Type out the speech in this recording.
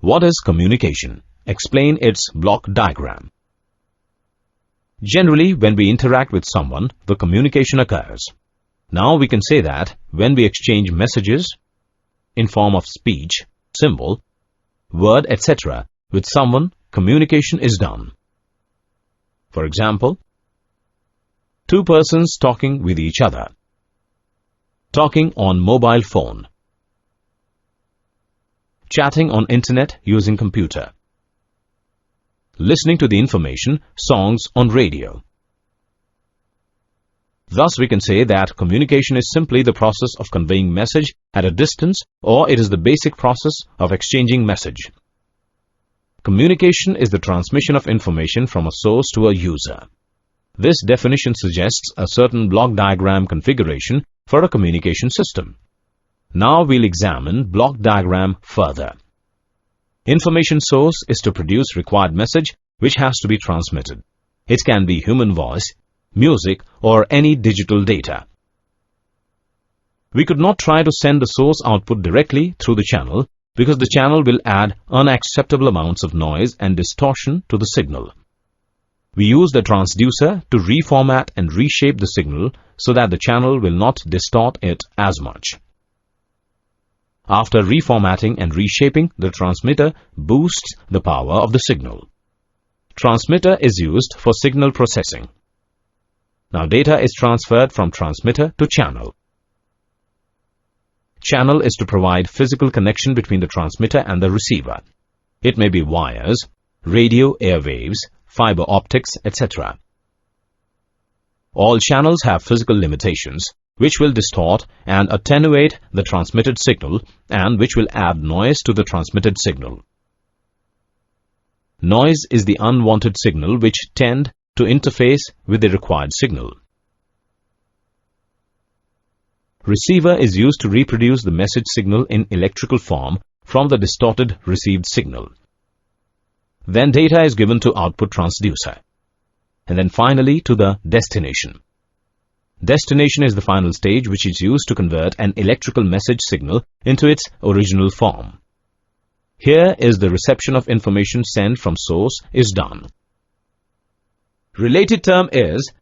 What is communication? Explain its block diagram. Generally, when we interact with someone, the communication occurs. Now we can say that when we exchange messages in form of speech, symbol, word, etc. with someone, communication is done. For example, two persons talking with each other, talking on mobile phone, chatting on internet using computer, listening to the information, songs on radio. Thus, we can say that communication is simply the process of conveying message at a distance, or it is the basic process of exchanging message. Communication is the transmission of information from a source to a user. This definition suggests a certain block diagram configuration for a communication system. Now we'll examine block diagram further. Information source is to produce required message which has to be transmitted. It can be human voice, music, or any digital data. We could not try to send the source output directly through the channel because the channel will add unacceptable amounts of noise and distortion to the signal. We use the transducer to reformat and reshape the signal so that the channel will not distort it as much. After reformatting and reshaping, the transmitter boosts the power of the signal. Transmitter is used for signal processing. Now data is transferred from transmitter to channel. Channel is to provide physical connection between the transmitter and the receiver. It may be wires, radio airwaves, fiber optics, etc. All channels have physical limitations which will distort and attenuate the transmitted signal and which will add noise to the transmitted signal. Noise is the unwanted signal which tend to interface with the required signal. Receiver is used to reproduce the message signal in electrical form from the distorted received signal. Then data is given to output transducer. And then finally to the destination. Destination is the final stage which is used to convert an electrical message signal into its original form. Here is the reception of information sent from source is done. Related term is